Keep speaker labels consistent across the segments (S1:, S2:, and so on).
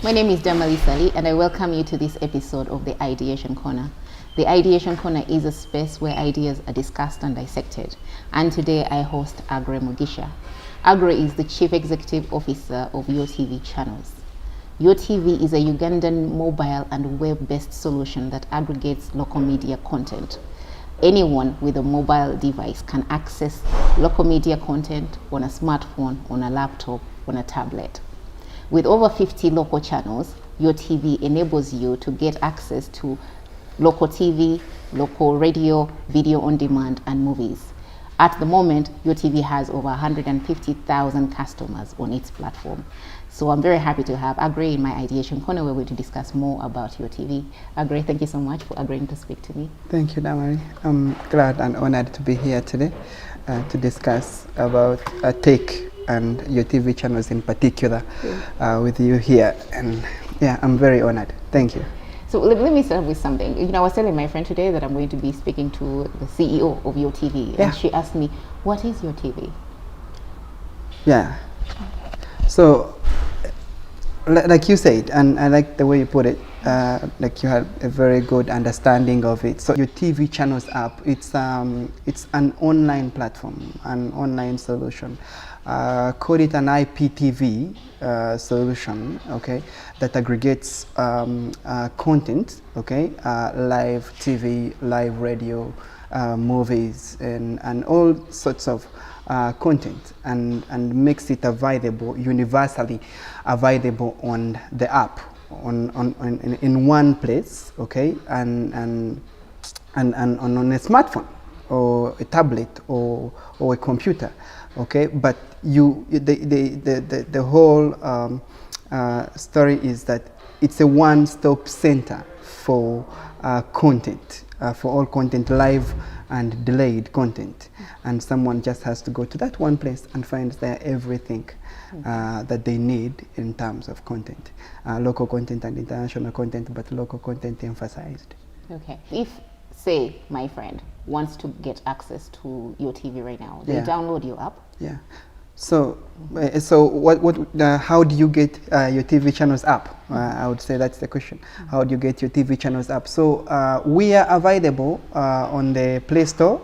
S1: My name is Damali Ssali, and I welcome you to this episode of the Ideation Corner. The Ideation Corner is a space where ideas are discussed and dissected. And today I host Aggrey Mugisha. Aggrey is the Chief Executive Officer of YOTV Channels. YOTV is a Ugandan mobile and web-based solution that aggregates local media content. Anyone with a mobile device can access local media content on a smartphone, on a laptop, on a tablet. With over 50 local channels, YOTV enables you to get access to local TV, local radio, video on demand, and movies. At the moment, YOTV has over 150,000 customers on its platform. So I'm very happy to have Aggrey in my Ideation Corner, where we're going to discuss more about YOTV. Aggrey, thank you so much for agreeing to speak to me.
S2: Thank you, Damali. I'm glad and honored to be here today to discuss about tech and YOTV channels in particular with you here. And yeah, I'm very honored. Thank you.
S1: So let me start with something. You know, I was telling my friend today that I'm going to be speaking to the CEO of YOTV, and she asked me, what is YOTV?
S2: Yeah. So, like you said, and I like the way you put it, like you had a very good understanding of it. So YOTV Channels app, it's an online platform, an online solution. Call it an IPTV solution, okay, that aggregates content, okay, live TV, live radio, movies, and all sorts of content, and makes it available, universally available on the app, in one place, okay, and on a smartphone or a tablet or a computer, okay. But the whole story is that it's a one-stop center for content, for all content, live and delayed content, and someone just has to go to that one place and find there everything that they need in terms of content, local content and international content, but local content emphasized.
S1: Okay. If, say, my friend wants to get access to YOTV right now, they download your app? Yeah.
S2: So, how do you get YOTV Channels app? I would say that's the question. How do you get YOTV Channels app? So we are available on the Play Store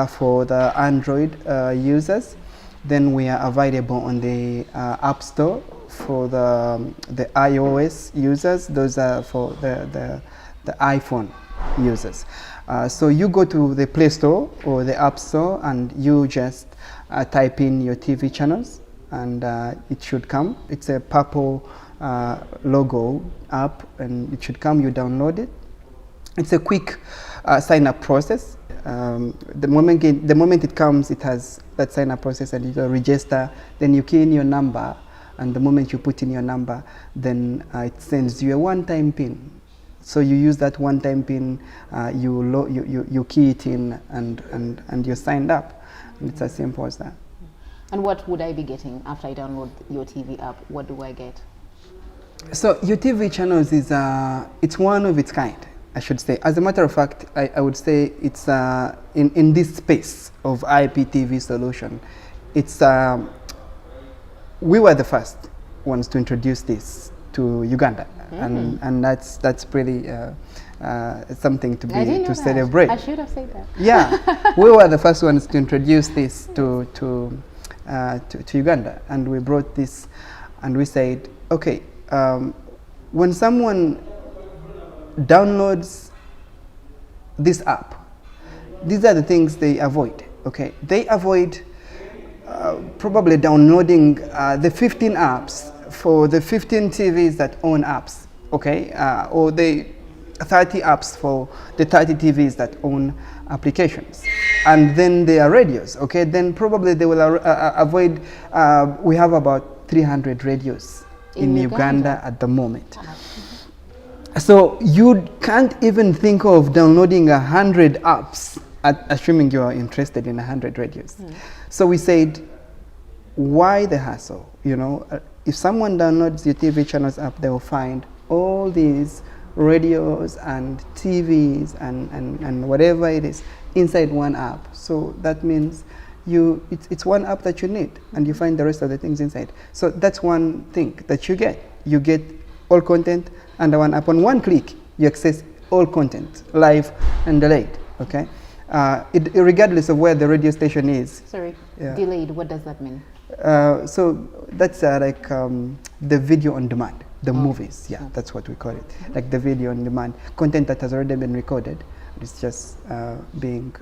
S2: for the Android users. Then we are available on the App Store for the iOS users. Those are for the iPhone users. So you go to the Play Store or the App Store and you just type in YOTV Channels, and it should come. It's a purple logo app, and it should come. You download it. It's a quick sign-up process. The moment it comes, it has that sign-up process, and you register. Then you key in your number, and the moment you put in your number, then it sends you a one-time PIN. So you use that one-time PIN, you key it in, and you're signed up. It's as simple as that.
S1: And what would I be getting after I download YOTV app? What do I get?
S2: So YOTV Channels is it's one of its kind, I should say. As a matter of fact, I would say it's in this space of IPTV solution. It's we were the first ones to introduce this to Uganda, and that's pretty something to celebrate.
S1: I should have said that.
S2: Yeah, we were the first ones to introduce this to Uganda, and we brought this, and we said, okay, when someone downloads this app, these are the things they avoid. Okay, they avoid probably downloading the 15 apps for the 15 TVs that own apps. Okay, or the 30 apps for the 30 TVs that own applications, and then there are radios. Okay, then probably they will avoid. We have about 300 radios in Uganda at the moment. So you can't even think of downloading 100 apps, assuming you are interested in 100 radios. So we said, why the hassle? You know, if someone downloads the YOTV Channels app, they will find all these radios and TVs and whatever it is inside one app. So that means it's one app that you need, and you find the rest of the things inside. So that's one thing that you get. You get all content under one app. On one click, you access all content, live and delayed, okay? Regardless of where the radio station is.
S1: Sorry, delayed, what does that mean?
S2: So that's like the video on demand, the movies, that's what we call it. Like the video on demand, content that has already been recorded, it's just being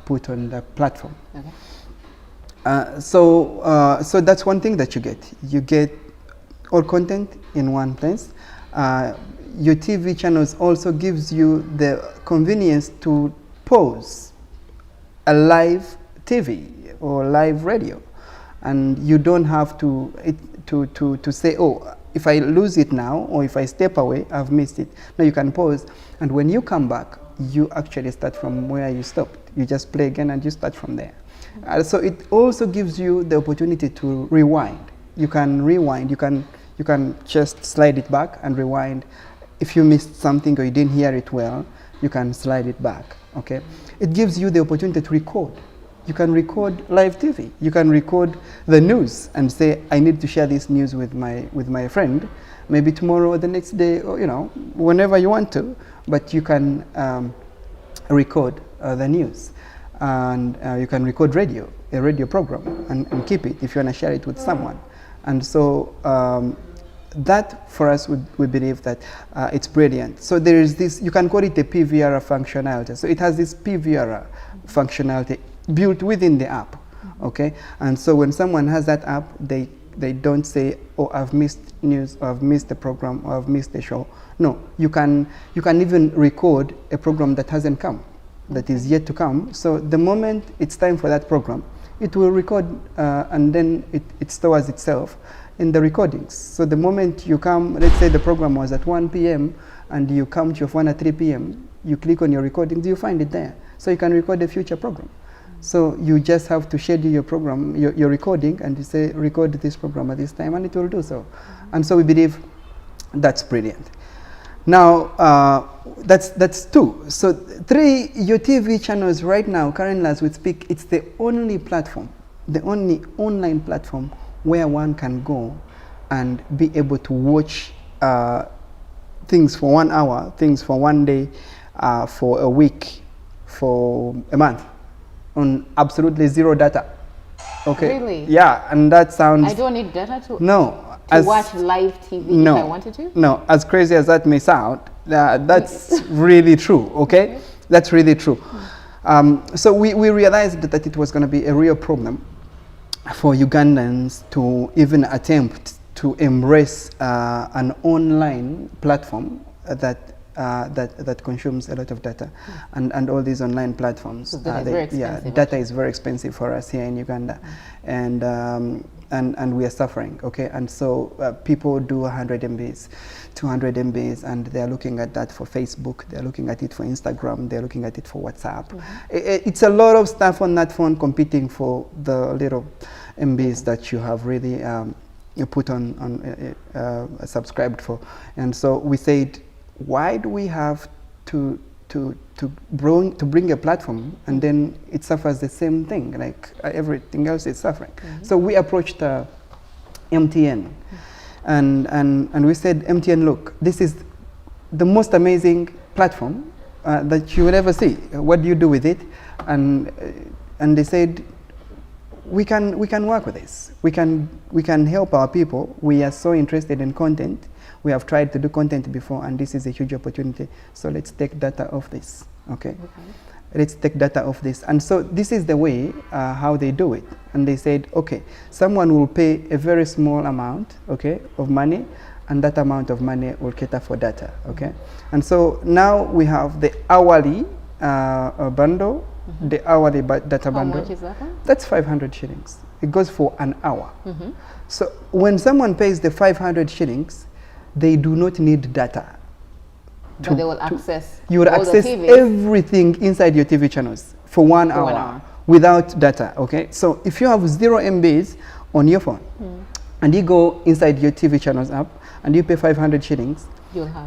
S2: put on the platform. Okay. So that's one thing that you get. You get all content in one place. Your TV channels also gives you the convenience to pause a live TV or live radio, and you don't have to say, oh, if I lose it now or if I step away, I've missed it. No, you can pause, and when you come back, you actually start from where you stopped. You just play again and you start from there. So it also gives you the opportunity to rewind. You can rewind. You can just slide it back and rewind. If you missed something or you didn't hear it well, you can slide it back. Okay. It gives you the opportunity to record. You can record live TV. You can record the news and say, I need to share this news with my friend, maybe tomorrow or the next day, or whenever you want to. But you can record the news, and you can record a radio program, and keep it if you want to share it with someone. And so that for us, we believe that it's brilliant. So there is this, you can call it a PVR functionality. So it has this PVR functionality built within the app, okay? And so when someone has that app, they don't say, oh, I've missed news, or I've missed the program, or I've missed the show. No, you can even record a program that hasn't come, that is yet to come. So the moment it's time for that program, it will record, and then it stores itself in the recordings. So the moment you come, let's say the program was at 1 p.m. and you come to your phone at 3 p.m., you click on your recordings, you find it there. So you can record a future program. So you just have to schedule your program, your recording, and you say, record this program at this time, and it will do so. And so we believe that's brilliant. Now, that's two. So three, your TV channels right now, currently as we speak, it's the only platform, the only online platform where one can go and be able to watch things for 1 hour, things for 1 day, for a week, for a month, on absolutely zero data. Okay.
S1: Really?
S2: Yeah, and that sounds...
S1: I don't need data to...
S2: No.
S1: To watch live TV if I wanted to?
S2: No, as crazy as that may sound, that's really true, okay? That's really true. So we realized that it was going to be a real problem for Ugandans to even attempt to embrace an online platform that consumes a lot of data, and all these online platforms.
S1: So that is very expensive.
S2: Data is very expensive for us here in Uganda, and we are suffering. Okay, and so people do 100 MBs, 200 MBs, and they are looking at that for Facebook. They are looking at it for Instagram. They are looking at it for WhatsApp. It's a lot of stuff on that phone competing for the little MBs that you have really you put on subscribed for. And so we said, why do we have to bring a platform and then it suffers the same thing, like everything else is suffering? So we approached MTN, and we said, MTN, look, this is the most amazing platform that you will ever see. What do you do with it? And they said, we can work with this. We can help our people. We are so interested in content. We have tried to do content before, and this is a huge opportunity. So let's take data off this. Okay. Let's take data off this. And so this is the way how they do it. And they said, okay, someone will pay a very small amount, okay, of money, and that amount of money will cater for data. Okay. And so now we have the hourly bundle. The hourly data bundle. How
S1: much is that one?
S2: That's 500 shillings. It goes for an hour. So when someone pays the 500 shillings, they do not need data.
S1: But they will access.
S2: You will access everything inside your TV channels for 1 hour without data. Okay. So if you have 0 MBs on your phone, and you go inside your TV channels app and you pay 500 shillings,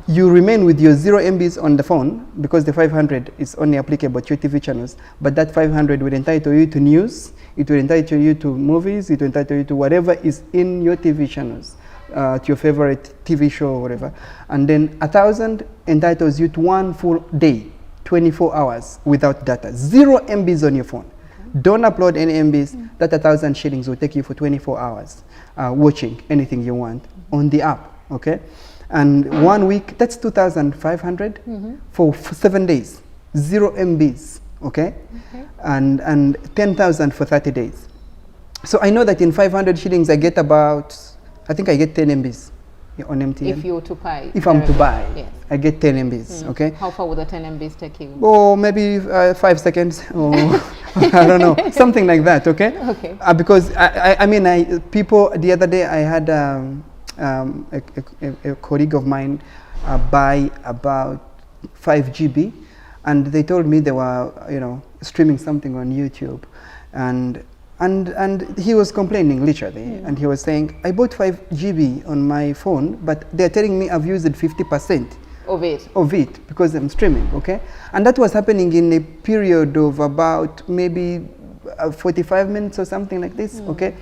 S2: you remain with your 0 MBs on the phone, because the 500 is only applicable to your TV channels, but that 500 will entitle you to news, it will entitle you to movies, it will entitle you to whatever is in your TV channels. to your favorite TV show or whatever. And then 1,000 entitles you to 1 full day, 24 hours without data. 0 MBs on your phone. Don't upload any MBs. That 1,000 shillings will take you for 24 hours watching anything you want on the app, okay? And 1 week, that's 2,500 for 7 days. 0 MBs, okay? And 10,000 for 30 days. So I know that in 500 shillings I get about, I think I get 10 MBs on MTN.
S1: If you're to buy.
S2: If I'm to buy,
S1: yes.
S2: I get 10 MBs, okay?
S1: How far would the 10 MBs take you?
S2: Oh, maybe 5 seconds, or I don't know, something like that, okay?
S1: Okay.
S2: Because I mean, people, the other day I had a colleague of mine buy about 5 GB, and they told me they were, you know, streaming something on YouTube, and he was complaining literally, and he was saying, I bought 5 GB on my phone, but they're telling me I've used 50% of it because I'm streaming, okay? And that was happening in a period of about maybe 45 minutes or something like this, okay?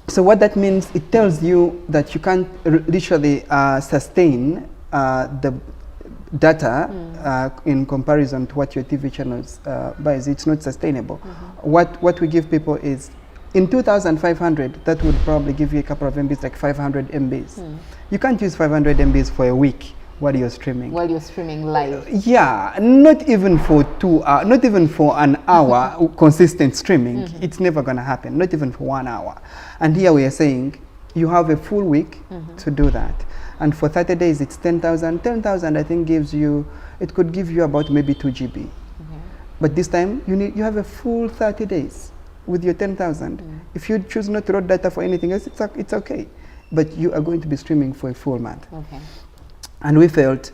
S2: So what that means, it tells you that you can't literally sustain the data in comparison to what your TV channels buys. It's not sustainable. What we give people is, in 2,500, that would probably give you a couple of MBs, like 500 MBs. You can't use 500 MBs for a week while you're streaming.
S1: While you're streaming live.
S2: Yeah, not even for 2 hours, not even for an hour consistent streaming. It's never gonna happen, not even for 1 hour. And here we are saying, you have a full week to do that. And for 30 days, it's 10,000. 10,000, I think, gives you, it could give you about maybe 2 GB. But this time, you have a full 30 days with your 10,000. If you choose not to load data for anything else, it's okay. But you are going to be streaming for a full month. Okay. And we felt,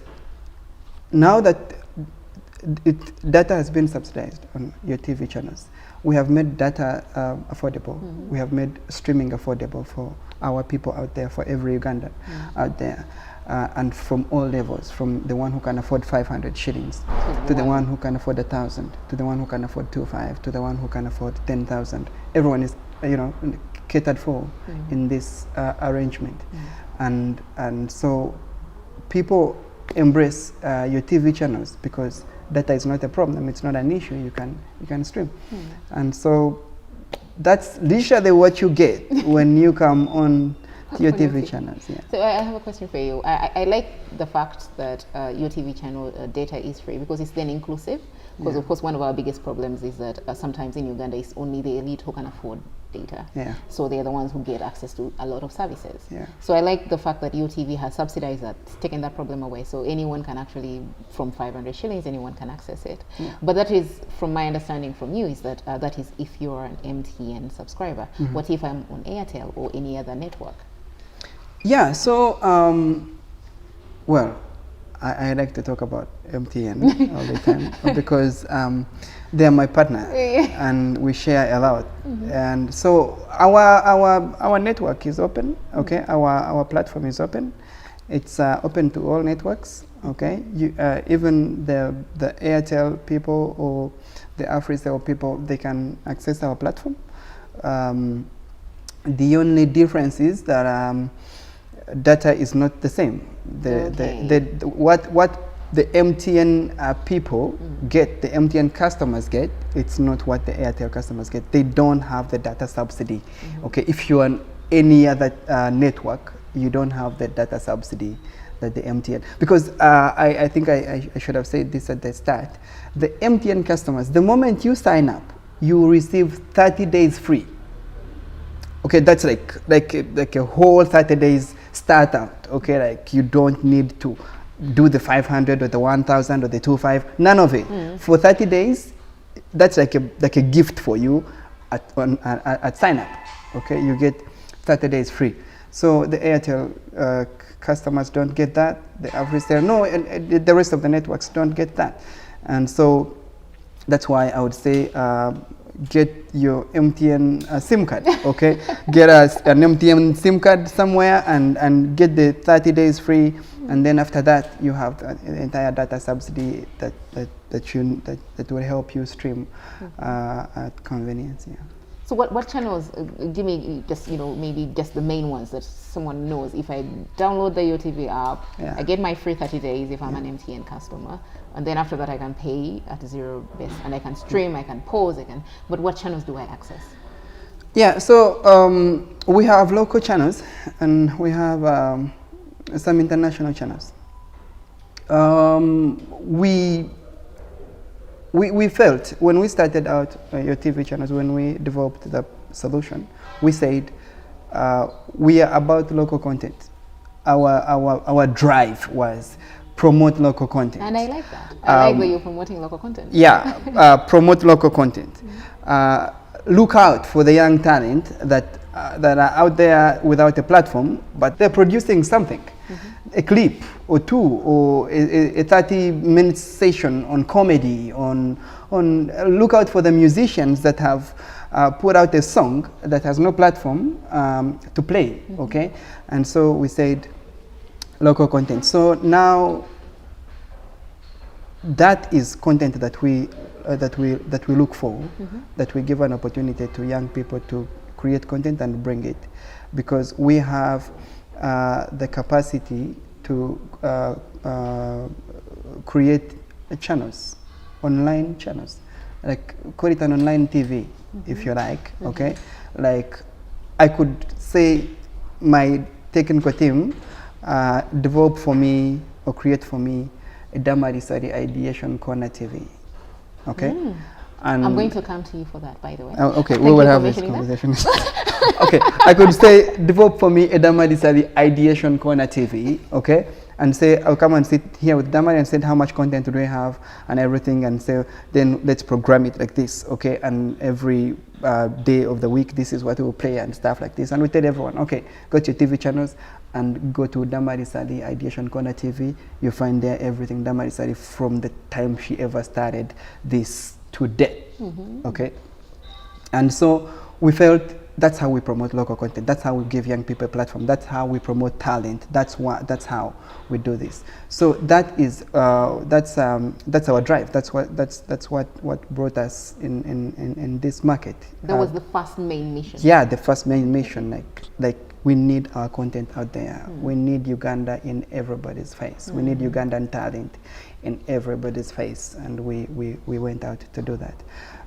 S2: now that data has been subsidized on your TV channels, we have made data affordable. We have made streaming affordable for our people out there, for every Ugandan out there, and from all levels, from the one who can afford 500 shillings, to the one who can afford 1,000, to the one who can afford 2,500, to the one who can afford 10,000. Everyone is, you know, catered for in this arrangement, and so people embrace your TV channels because data is not a problem. It's not an issue. You can stream, and so that's literally what you get when you come on your TV channels. Yeah. So
S1: I have a question for you. I like the fact that your TV channel data is free because it's then inclusive. Because of course one of our biggest problems is that sometimes in Uganda it's only the elite who can afford data. Yeah. So they're the ones who get access to a lot of services. Yeah. So I like the fact that YOTV has subsidized that, taken that problem away. So anyone can actually, from 500 shillings, anyone can access it. Yeah. But that is, from my understanding from you, is that that is if you're an MTN subscriber. What if I'm on Airtel or any other network? Yeah,
S2: so, well, I like to talk about MTN all the time because they're my partner and we share a lot. And so our network is open, okay? Our platform is open. It's open to all networks, okay? Even the Airtel people or the Africell people, they can access our platform. The only difference is that data is not the same. What the MTN people get, the MTN customers get, it's not what the Airtel customers get. They don't have the data subsidy. Okay, if you're on any other network, you don't have the data subsidy that the MTN, because I think I should have said this at the start. The MTN customers, the moment you sign up, you will receive 30 days free. Okay, that's like a whole 30 days start out. Okay, like you don't need to do the 500 or the 1,000 or the 2,500, none of it. For 30 days, that's like a gift for you at sign up. Okay, you get 30 days free. So the Airtel customers don't get that. The Africell, no, and the rest of the networks don't get that. And so that's why I would say get your MTN SIM card, okay? Get an MTN SIM card somewhere and get the 30 days free, and then after that you have the entire data subsidy that will help you stream at convenience. Yeah.
S1: So what channels, give me just, maybe just the main ones that someone knows. If I download the YOTV app,
S2: Yeah.
S1: I get my free 30 days if I'm an MTN customer. And then after that, I can pay at zero base and I can stream, I can pause, but what channels do I access?
S2: Yeah, so we have local channels and we have some international channels. We felt when we started out your TV channels, when we developed the solution, we said we are about local content. Our drive was promote local content.
S1: And I like that. I like that you're promoting local content.
S2: Yeah, promote local content. Look out for the young talent that are out there without a platform, but they're producing something. A clip or two, or a 30-minute session on comedy, look out for the musicians that have put out a song that has no platform to play, okay? And so we said local content. So now that is content that we look for, that we give an opportunity to young people to create content and bring it, because we have the capacity to create channels, online channels, like call it an online TV, if you like, okay? Like I could say my technical team develop for me or create for me a Damali Ssali Ideation Corner TV, okay? And
S1: I'm going to come to you for that, by the way.
S2: Okay, we will have this conversation. Okay, I could say develop for me a Damali Ssali Ideation Corner TV, okay? And say I'll come and sit here with Damali and say how much content do we have and everything, and say then let's program it like this, okay? And every day of the week this is what we will play and stuff like this. And we tell everyone, okay, go to your TV channels and go to Damali Ssali Ideation Corner TV. You find there everything Damali Ssali from the time she ever started this to date, okay? And so we felt that's how we promote local content. That's how we give young people a platform. That's how we promote talent. That's how we do this. So that is that's our drive. That's what brought us in this market.
S1: That was the first main mission.
S2: Yeah, the first main mission. Like we need our content out there. We need Uganda in everybody's face. We need Ugandan talent in everybody's face, and we went out to do that.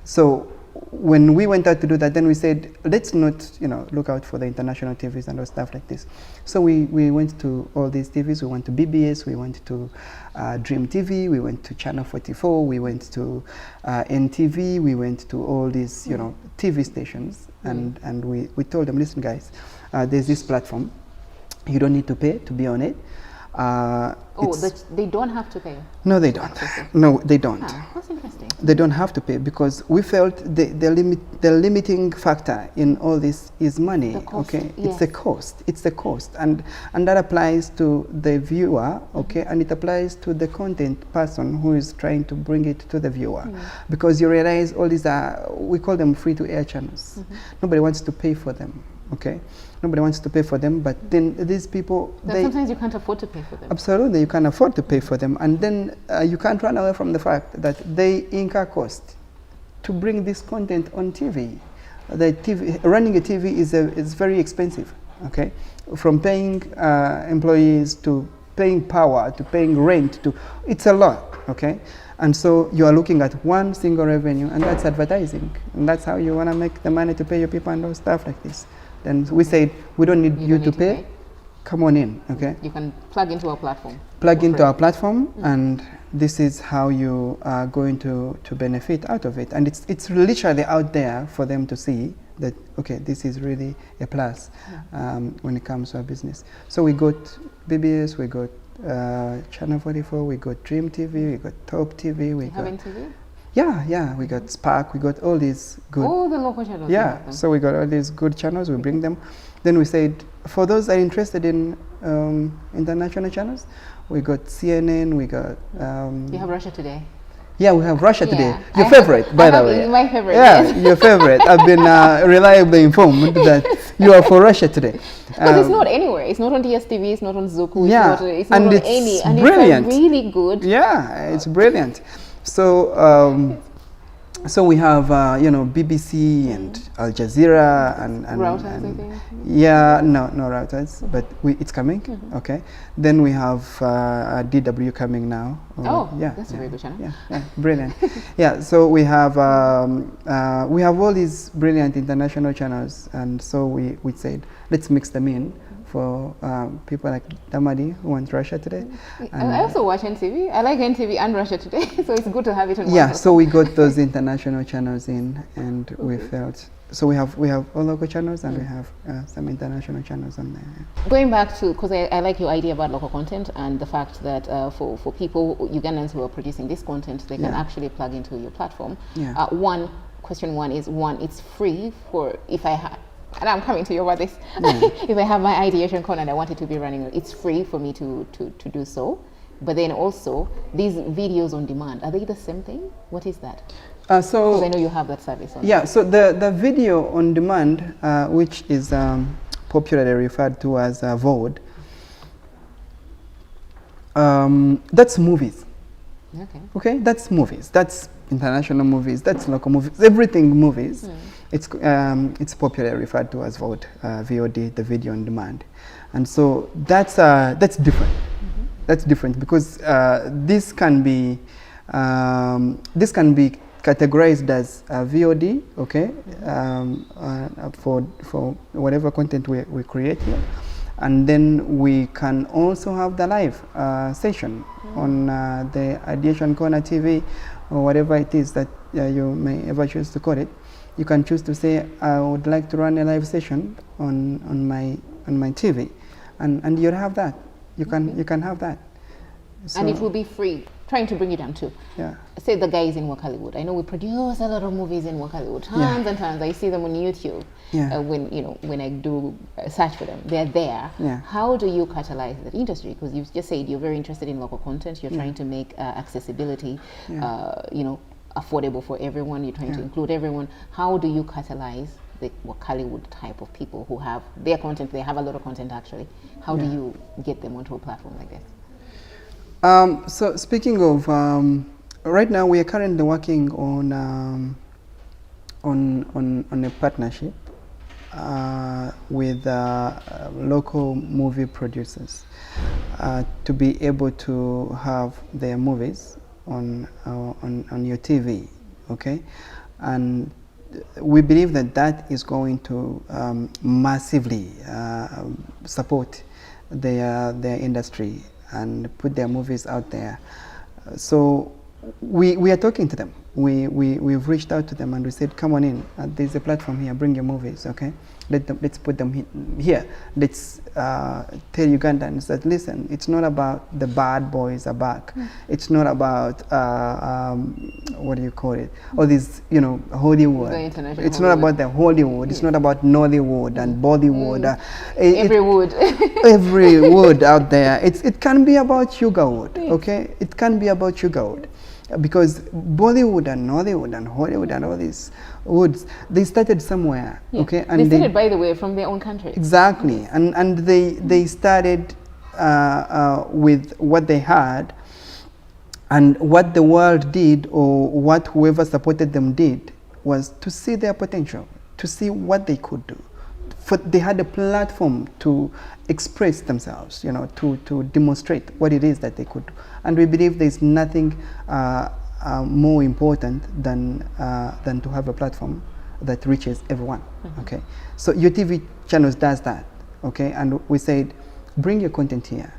S2: So when we went out to do that, then we said, let's not, look out for the international TVs and all stuff like this. So we went to all these TVs. We went to BBS, we went to Dream TV, we went to Channel 44, we went to NTV, we went to all these, TV stations, and we told them, listen, guys, there's this platform. You don't need to pay to be on it.
S1: They don't have to pay?
S2: No, they don't. No, they don't.
S1: That's interesting.
S2: They don't have to pay because we felt the limiting factor in all this is money.
S1: The cost,
S2: okay,
S1: yes.
S2: It's the cost. It's the cost, and that applies to the viewer. Okay, and it applies to the content person who is trying to bring it to the viewer, because you realize all these are, we call them free-to-air channels. Nobody wants to pay for them. Okay, nobody wants to pay for them, but then these people,
S1: sometimes you can't afford to pay for them.
S2: Absolutely, you can't afford to pay for them, and then you can't run away from the fact that they incur cost to bring this content on TV. Running a TV is very expensive. Okay, from paying employees to paying power to paying rent it's a lot. Okay, and so you are looking at one single revenue, and that's advertising, and that's how you want to make the money to pay your people and all stuff like this. Then we said, we don't need you to pay. Come on in, okay?
S1: You can plug into our platform.
S2: Plug into our platform, and this is how you are going to benefit out of it. And it's literally out there for them to see that, okay, this is really a plus when it comes to our business. So we got BBS, we got Channel 44, we got Dream TV, we got Top TV. We got
S1: NTV?
S2: Yeah, we got Spark, we got all these good...
S1: All the local channels.
S2: Yeah, so we got all these good channels, we bring them. Then we said, for those that are interested in international channels, we got CNN, we got...
S1: you have Russia Today.
S2: Yeah, we have Russia Today. Your favorite, by the way.
S1: My favorite.
S2: Yeah, your favorite. I've been reliably informed that you are for Russia Today.
S1: Because it's not anywhere. It's not on DSTV, it's not on Zuku,
S2: yeah,
S1: it's not on any. And
S2: brilliant.
S1: It's really good.
S2: Yeah, it's brilliant. So So we have, you know, BBC and Al Jazeera and
S1: Routers, I think.
S2: Yeah, no routers, but it's coming. Okay. Then we have DW coming now.
S1: Oh,
S2: yeah,
S1: that's a very good channel.
S2: Yeah, brilliant. Yeah, so we have all these brilliant international channels, and so we said let's mix them in for people like Damali who went to Russia today.
S1: I also watch NTV. I like NTV and Russia Today, so it's good to have it on.
S2: Yeah, so we got those international channels in, and we felt so we have all local channels, and we have some international channels on there.
S1: Going back to, because I like your idea about local content and the fact that for people, Ugandans who are producing this content, they can actually plug into your platform.
S2: Yeah.
S1: Question one is, it's free for, if I have, and I'm coming to you about this, if I have my ideation corner and I want it to be running, it's free for me to do so. But then also, these videos on demand, are they the same thing? What is that?
S2: So
S1: because I know you have that service on.
S2: Yeah, so the video on demand, which is popularly referred to as VOD, that's movies. Okay, that's movies. That's international movies. That's local movies. Everything movies. It's popularly referred to as VOD, VOD, the video on demand, and so that's different. That's different because this can be categorized as VOD, okay, for whatever content we create here, and then we can also have the live session on the Ideation Corner TV or whatever it is that you may ever choose to call it. You can choose to say, I would like to run a live session on my TV, and you'll have that. You can have that. So,
S1: and it will be free. Trying to bring it down to, say the guys in Work Hollywood. I know we produce a lot of movies in Work Hollywood, tons and tons. I see them on YouTube. When I do search for them, they're there. How do you catalyze that industry? Because you've just said you're very interested in local content. You're trying to make accessibility, affordable for everyone. You're trying to include everyone. How do you catalyze the Work Hollywood type of people who have their content? They have a lot of content actually. How do you get them onto a platform like this?
S2: So speaking of, right now we are currently working on a partnership with local movie producers to be able to have their movies on your TV, okay, and we believe that is going to massively support their industry and put their movies out there. So we are talking to them. We've reached out to them and we said, come on in. There's a platform here. Bring your movies, okay? Let's put them here. Let's tell Ugandans that, listen, it's not about the bad boys are back. It's not about what do you call it? All these, Hollywood. It's not about the Hollywood. It's not about Nollywood and Bollywood.
S1: Every wood.
S2: Every wood out there. It can be about Sugarwood, okay? It can be about Sugarwood. Because Bollywood and Nollywood and Hollywood and all these woods, they started somewhere, okay? And
S1: they started, by the way, from their own country.
S2: Exactly, and they started with what they had, and what the world did, or what whoever supported them did, was to see their potential, to see what they could do. They had a platform to express themselves, to demonstrate what it is that they could do. And we believe there's nothing more important than to have a platform that reaches everyone. Okay, so YOTV channels does that. Okay, and we said, bring your content here,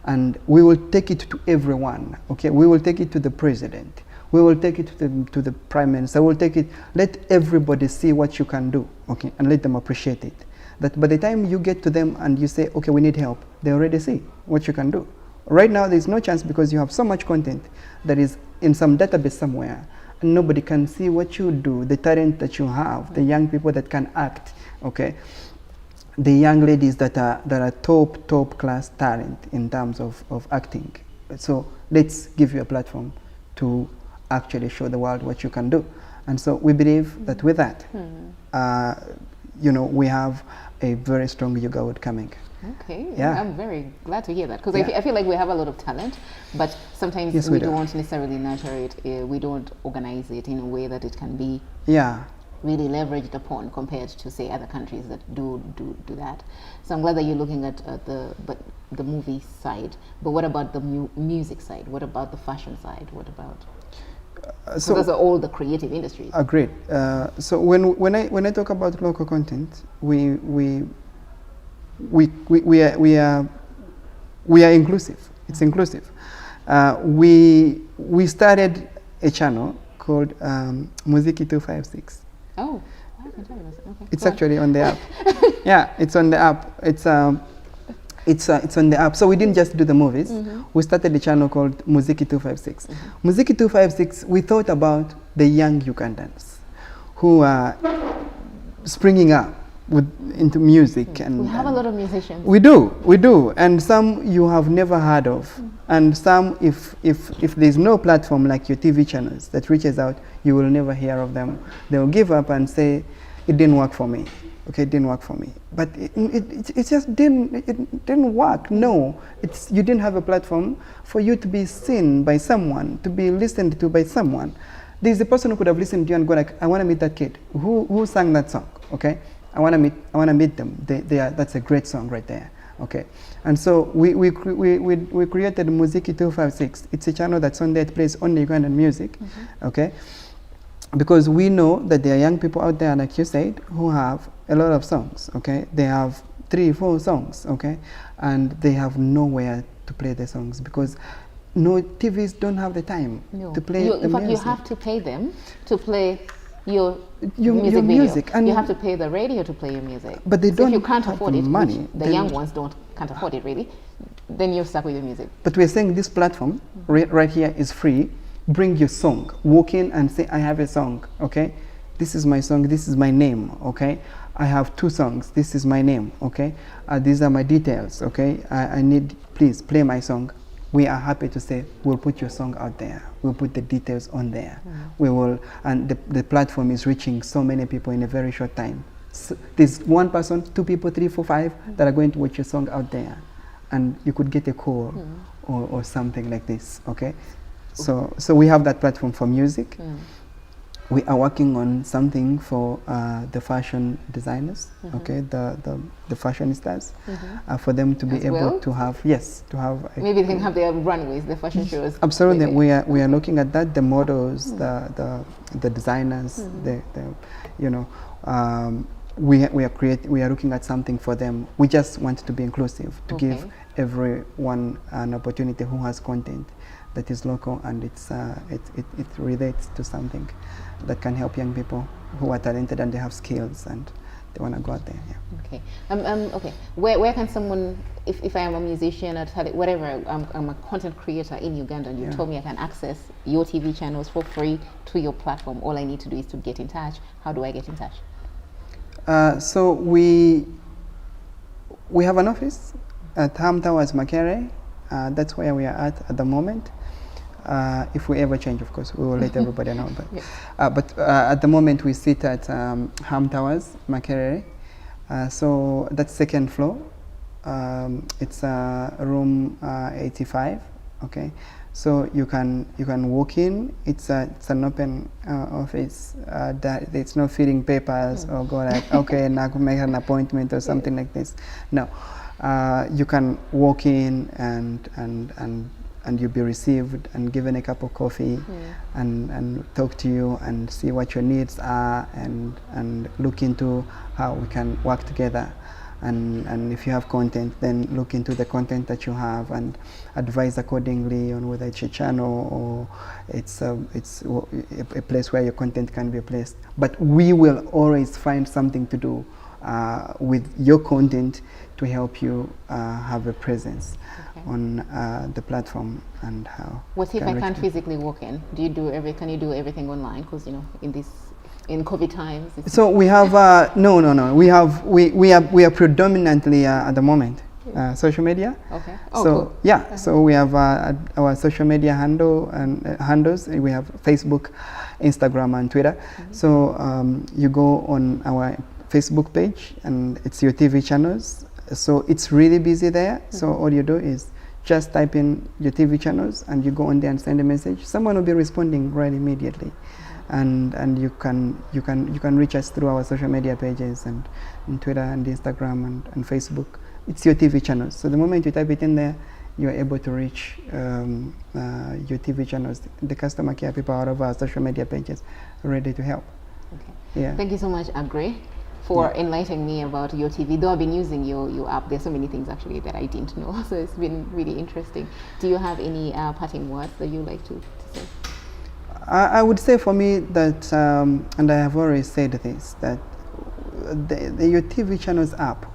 S2: and we will take it to everyone. Okay, we will take it to the president. We will take it to the prime minister. We'll take it. Let everybody see what you can do. Okay, and let them appreciate it. That by the time you get to them and you say, okay, we need help, they already see what you can do. Right now, there's no chance because you have so much content that is in some database somewhere, and nobody can see what you do, the talent that you have, the young people that can act, okay? The young ladies that are top class talent in terms of acting. So let's give you a platform to actually show the world what you can do. And so we believe that with that, we have a very strong Yugawood coming.
S1: Okay,
S2: Yeah.
S1: I'm very glad to hear that, because
S2: Yeah.
S1: I feel like we have a lot of talent, but sometimes
S2: Yes,
S1: we
S2: we do.
S1: don't necessarily nurture it. We don't organize it in a way that it can be
S2: Yeah.
S1: really leveraged upon compared to, say, other countries that do that. So I'm glad that you're looking at the movie side. But what about the music side? What about the fashion side? What about? So those are all the creative industries.
S2: Agreed. So when I talk about local content, we are inclusive. It's inclusive. We started a channel called Muziki 256.
S1: Oh, I haven't heard of it. Okay.
S2: It's actually on the app. Yeah, it's on the app. It's on the app. So we didn't just do the movies. We started a channel called Muziki 256. Muziki 256, we thought about the young Ugandans who are springing up into music. And
S1: we have a lot of musicians.
S2: We do. And some you have never heard of. And some, if there's no platform like your TV channels that reaches out, you will never hear of them. They'll give up and say, it didn't work for me. Okay, it didn't work for me. But it just didn't work. No, you didn't have a platform for you to be seen by someone, to be listened to by someone. There's a person who could have listened to you and go like, I want to meet that kid. Who sang that song? Okay, I want to meet them. That's a great song right there. Okay, and so we created Muziki 256. It's a channel that's on there. It plays only Ugandan music. Okay, because we know that there are young people out there, like you said, who have a lot of songs. Okay, they have 3-4 songs. Okay, and they have nowhere to play the songs because no TVs don't have the time to play the music.
S1: In fact, you have to pay them to play your
S2: music,
S1: and you have to pay the radio to play your music.
S2: But they don't.
S1: If you can't
S2: have
S1: afford it,
S2: money,
S1: which the young ones can't afford it really, then you're stuck with your music.
S2: But we're saying this platform right here is free. Bring your song. Walk in and say, I have a song. Okay, this is my song. This is my name. Okay, I have 2 songs. This is my name. Okay, these are my details. Okay, I need, please play my song. We are happy to say, we'll put your song out there. We'll put the details on there. We will, and the platform is reaching so many people in a very short time. So there's 1 person, 2 people, 3, 4, 5 that are going to watch your song out there. And you could get a call or something like this, okay? So we have that platform for music. We are working on something for the fashion designers, okay, the fashionistas, for them to be able to have,
S1: maybe they can have their runways, the fashion shows.
S2: Absolutely, we are looking at that. The models, the designers, we are looking at something for them. We just want to be inclusive, to give everyone an opportunity who has content that is local and it relates to something that can help young people who are talented and they have skills and they want to go out there.
S1: Okay. Okay. Where can someone, if I am a musician or whatever, I'm a content creator in Uganda, and you told me I can access your TV channels for free to your platform. All I need to do is to get in touch. How do I get in touch?
S2: So we have an office at Ham Towers, Makerere. That's where we are at the moment. If we ever change, of course, we will let everybody know. But at the moment, we sit at Ham Towers, Makerere. So that's 2nd floor. It's room 85. Okay, so you can walk in. It's an open office. It's not filling papers or go like, okay, now I can make an appointment or something like this. No. You can walk in and you'll be received and given a cup of coffee and talk to you and see what your needs are and look into how we can work together. And if you have content, then look into the content that you have and advise accordingly on whether it's a channel or it's a place where your content can be placed. But we will always find something to do with your content to help you have a presence on the platform and how.
S1: What if I can't physically walk in? Can you do everything online? Because in COVID times.
S2: So we have no. We are predominantly at the moment social media.
S1: Okay.
S2: So
S1: cool.
S2: yeah. So we have our social media handles. We have Facebook, Instagram, and Twitter. So you go on our Facebook page and it's YOTV channels. So it's really busy there. So all you do is just type in your TV channels and you go on there and send a message. Someone will be responding right immediately. And you can reach us through our social media pages and Twitter and Instagram and Facebook. It's your TV channels. So the moment you type it in there, you're able to reach your TV channels. The customer care people out of our social media pages are ready to help.
S1: Okay.
S2: Yeah.
S1: Thank you so much, Aggrey, for enlightening me about YOTV. Though I've been using your app, there's so many things actually that I didn't know. So it's been really interesting. Do you have any parting words that you like to say?
S2: I would say for me that, and I have already said this, that the YOTV channels app,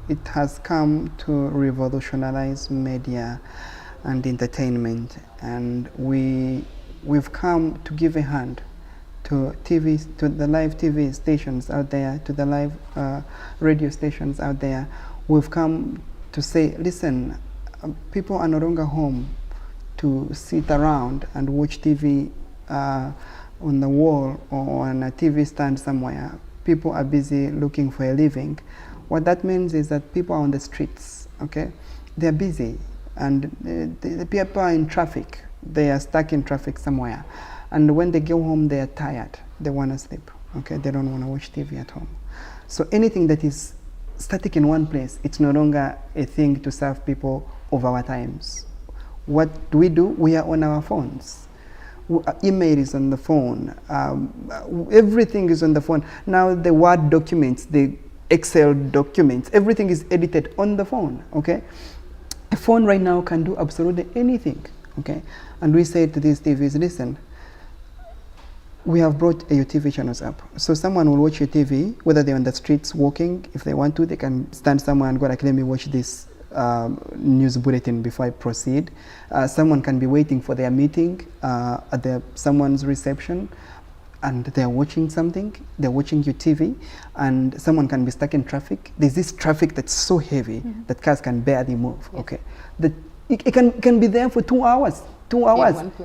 S2: it has come to revolutionize media and entertainment, and we've come to give a hand to the live TV stations out there, to the live radio stations out there. We've come to say, listen, people are no longer home to sit around and watch TV on the wall or on a TV stand somewhere. People are busy looking for a living. What that means is that people are on the streets, okay? They're busy, and the people are in traffic. They are stuck in traffic somewhere. And when they go home, they are tired. They want to sleep, okay? They don't want to watch TV at home. So anything that is static in one place, it's no longer a thing to serve people of our times. What do? We are on our phones. Email is on the phone. Everything is on the phone. Now the Word documents, the Excel documents, everything is edited on the phone, okay? A phone right now can do absolutely anything, okay? And we say to these TVs, listen, we have brought your TV channels up. So someone will watch your TV, whether they're on the streets walking, if they want to, they can stand somewhere and go like, let me watch this news bulletin before I proceed. Someone can be waiting for their meeting at someone's reception, and they're watching something, they're watching your TV, and someone can be stuck in traffic. There's this traffic that's so heavy that cars can barely move, okay? It can be there for 2 hours,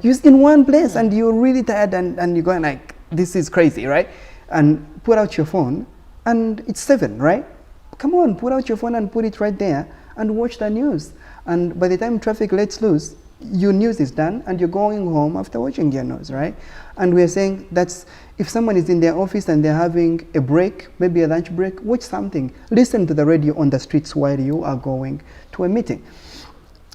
S2: used in one place, and you're really tired, and you're going like, this is crazy, right? And put out your phone, and it's 7, right? Come on, put out your phone and put it right there, and watch the news. And by the time traffic lets loose, your news is done, and you're going home after watching your news, right? And we're saying that's, if someone is in their office and they're having a break, maybe a lunch break, watch something. Listen to the radio on the streets while you are going to a meeting.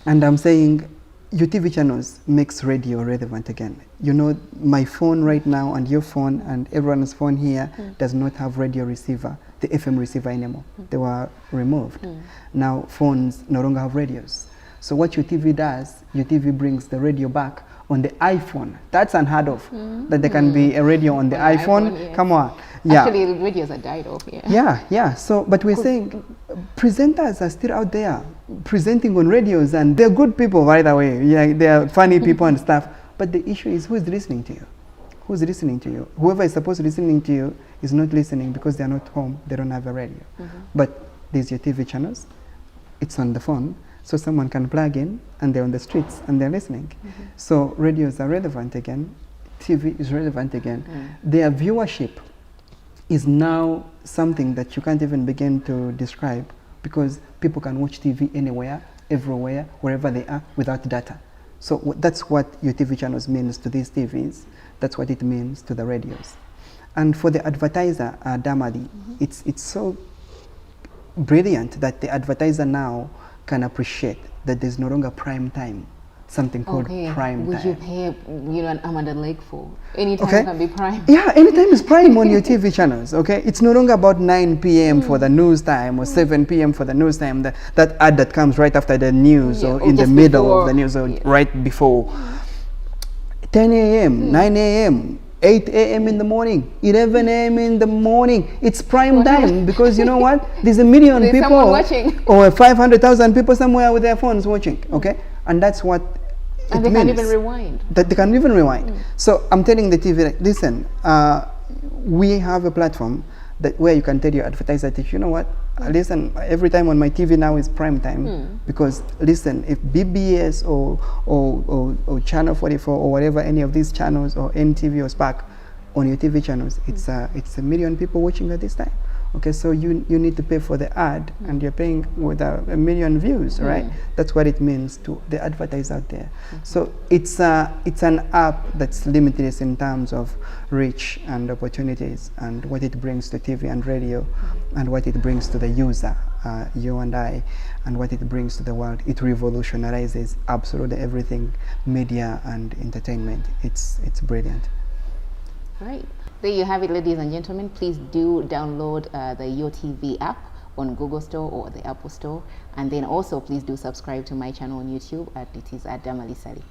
S2: And I'm saying, your TV channels makes radio relevant again. You know, my phone right now and your phone and everyone's phone here does not have radio receiver, the FM receiver anymore. They were removed. Now phones no longer have radios. So what your TV does, your TV brings the radio back on the iPhone. That's unheard of, that there can be a radio on the iPhone. Yes. Come on. Yeah.
S1: Actually, the radios are died off,
S2: Yeah. So, but we're saying presenters are still out there presenting on radios, and they're good people, by the way. Yeah, they're funny people and stuff. But the issue is, who is listening to you? Who's listening to you? Whoever is supposed to be listening to you is not listening because they're not home. They don't have a radio. But there's your TV channels. It's on the phone. So someone can plug in, and they're on the streets, and they're listening. So radios are relevant again. TV is relevant again. Their viewership is now something that you can't even begin to describe, because people can watch TV anywhere, everywhere, wherever they are, without data. So that's what your TV channels means to these TVs. That's what it means to the radios. And for the advertiser, Damali, it's so brilliant that the advertiser now can appreciate that there's no longer prime time, something called prime time.
S1: Would you pay, an arm and a leg for? Anytime can be prime.
S2: Yeah, anytime is prime on your TV channels, okay? It's no longer about 9 p.m. for the news time or 7 p.m. for the news time, that ad that comes right after the news or in the middle of the news or right before. 10 a.m., 9 a.m., 8 a.m. in the morning, 11 a.m. in the morning. It's prime time, because you know what? There's a million people watching, or 500,000 people somewhere with their phones watching, okay? And that's what
S1: and they can't even rewind.
S2: That they can't even rewind. So I'm telling the TV, like, listen, we have a platform where you can tell your advertiser that, you know what, listen, every time on my TV now is prime time, because listen, if BBS or Channel 44 or whatever, any of these channels, or NTV or Spark on your TV channels, it's a million people watching at this time. Okay, so you need to pay for the ad, and you're paying with a million views, right? That's what it means to the advertiser out there. So it's an app that's limitless in terms of reach and opportunities, and what it brings to TV and radio, and what it brings to the user, you and I, and what it brings to the world. It revolutionizes absolutely everything, media and entertainment. It's brilliant.
S1: Right. There you have it, ladies and gentlemen. Please do download the YOTV app on Google Store or the Apple Store. And then also please do subscribe to my channel on YouTube. It is at Damali Ssali.